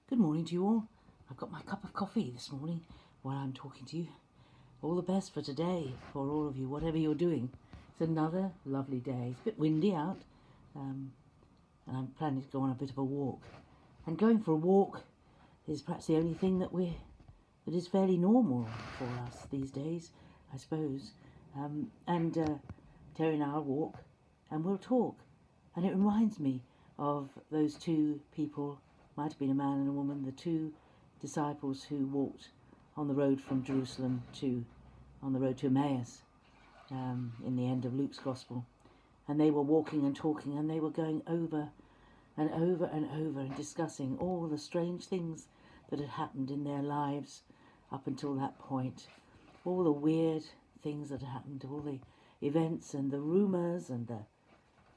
Good morning to you all. I've got my cup of coffee this morning while I'm talking to you. All the best for today, for all of you, whatever you're doing. It's another lovely day. It's a bit windy out, and I'm planning to go on a bit of a walk. And going for a walk is perhaps the only thing that is fairly normal for us these days, I suppose. Terry and I'll walk, and we'll talk. And it reminds me of those two people, might have been a man and a woman, the two disciples who walked on the road from Jerusalem on the road to Emmaus, in the end of Luke's Gospel. And they were walking and talking, and they were going over and over and over and discussing all the strange things that had happened in their lives up until that point, all the weird things that had happened, all the events and the rumours, and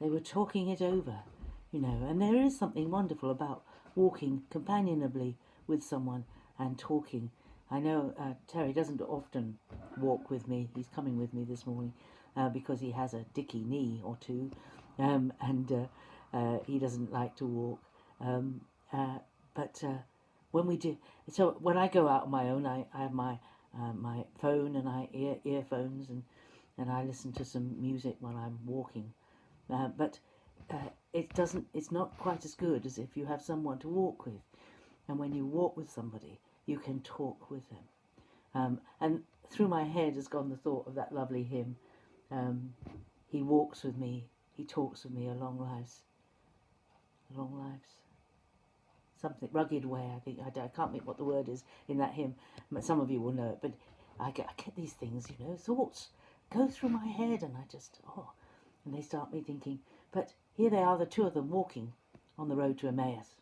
they were talking it over, and there is something wonderful about walking companionably with someone and talking. I know Terry doesn't often walk with me. He's coming with me this morning because he has a dicky knee or two, and he doesn't like to walk. But when we do, so when I go out on my own, I have my phone and earphones, and I listen to some music while I'm walking. But it's not quite as good as if you have someone to walk with. And when you walk with somebody, you can talk with them. And through my head has gone the thought of that lovely hymn. He walks with me, he talks with me a long lives. Something rugged way, I think. I can't think what the word is in that hymn. Some of you will know it, but I get these things, thoughts go through my head, and and they start me thinking. But here they are, the two of them walking on the road to Emmaus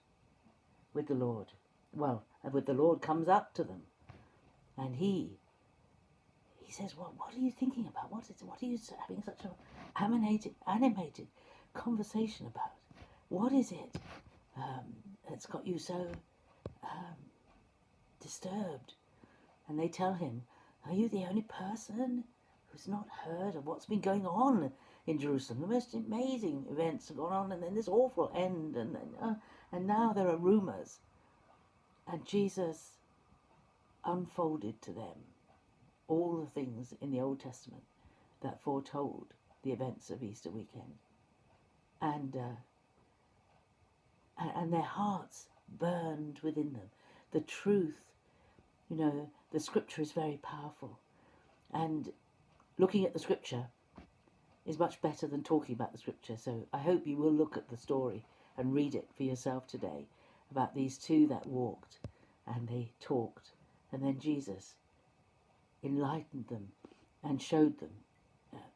with the Lord. Well, with the Lord comes up to them, and he says, "What are you thinking about? What are you having such an animated conversation about? What is it that's got you so disturbed?" And they tell him, "Are you the only person who's not heard of what's been going on in Jerusalem? The most amazing events have gone on, and then this awful end, and now there are rumours." And Jesus unfolded to them all the things in the Old Testament that foretold the events of Easter weekend. And their hearts burned within them. The truth, the scripture is very powerful. And looking at the scripture is much better than talking about the scripture. So I hope you will look at the story and read it for yourself today about these two that walked and they talked. And then Jesus enlightened them and showed them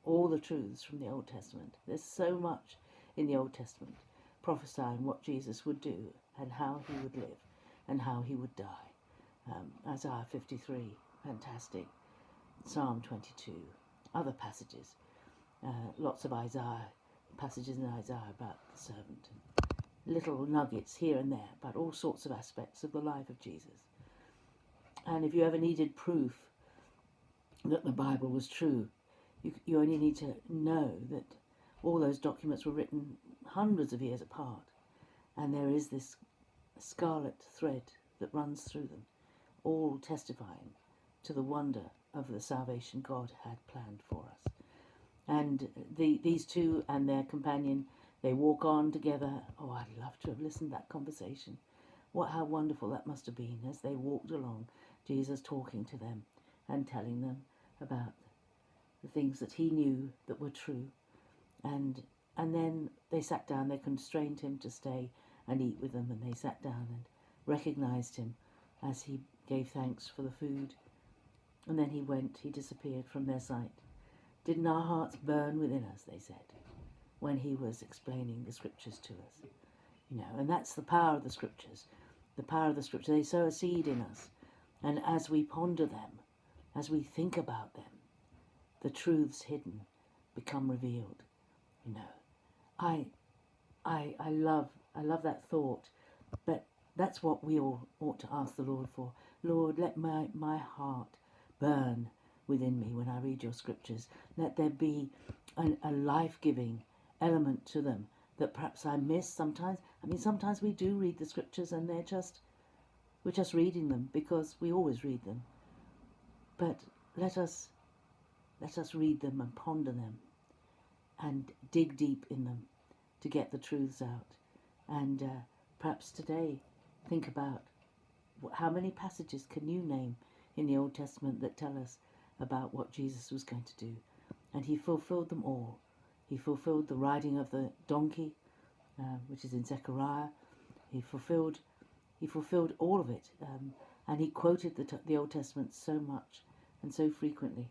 all the truths from the Old Testament. There's so much in the Old Testament prophesying what Jesus would do and how he would live and how he would die. Isaiah 53, fantastic. Psalm 22, other passages, lots of passages in Isaiah about the servant, little nuggets here and there about all sorts of aspects of the life of Jesus. And if you ever needed proof that the Bible was true, you only need to know that all those documents were written hundreds of years apart, and there is this scarlet thread that runs through them, all testifying to the wonder of the salvation God had planned for us. And these two and their companion, they walk on together. Oh, I'd love to have listened to that conversation. How wonderful that must have been as they walked along, Jesus talking to them and telling them about the things that he knew that were true. And then they sat down. They constrained him to stay and eat with them, and they sat down and recognized him as he gave thanks for the food. And then he disappeared from their sight. Didn't our hearts burn within us, they said, when he was explaining the scriptures to us? And that's the power of the scriptures. The power of the scripture, they sow a seed in us. And as we ponder them, as we think about them, the truths hidden become revealed. I love that thought, but that's what we all ought to ask the Lord for. Lord, let my heart burn within me when I read your scriptures. Let there be a life-giving element to them that perhaps I miss sometimes. Sometimes we do read the scriptures and they're just We're just reading them because we always read them. But let us read them and ponder them and dig deep in them to get the truths out. And perhaps today think about how many passages can you name in the Old Testament that tell us about what Jesus was going to do. And he fulfilled them all. He fulfilled the riding of the donkey, which is in Zechariah. He fulfilled all of it. And he quoted the Old Testament so much and so frequently.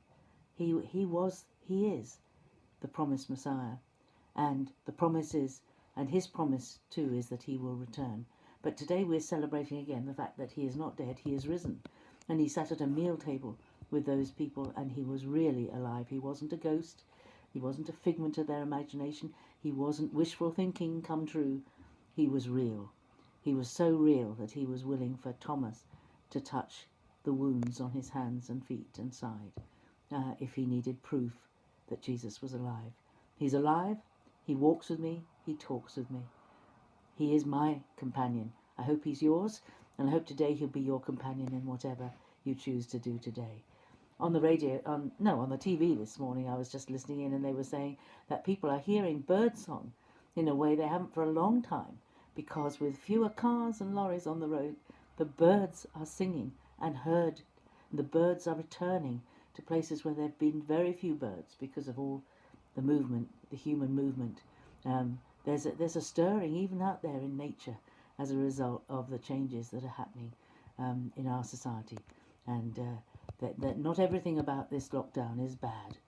He is the promised Messiah. And the promise is, and his promise too, is that he will return. But today we're celebrating again the fact that he is not dead, he is risen. And he sat at a meal table with those people, and he was really alive. He wasn't a ghost. He wasn't a figment of their imagination. He wasn't wishful thinking come true. He was real. He was so real that he was willing for Thomas to touch the wounds on his hands and feet and side if he needed proof that Jesus was alive. He's alive. He walks with me. He talks with me. He is my companion. I hope he's yours, and I hope today he'll be your companion in whatever you choose to do today. On the radio, on the TV this morning, I was just listening in, and they were saying that people are hearing birdsong in a way they haven't for a long time, because with fewer cars and lorries on the road, the birds are singing and heard. The birds are returning to places where there have been very few birds because of all the movement, the human movement. There's a stirring even out there in nature as a result of the changes that are happening in our society. And that not everything about this lockdown is bad.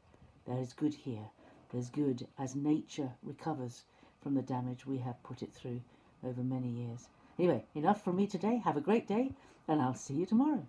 There is good here. There's good as nature recovers from the damage we have put it through over many years. Anyway, enough from me today. Have a great day, and I'll see you tomorrow.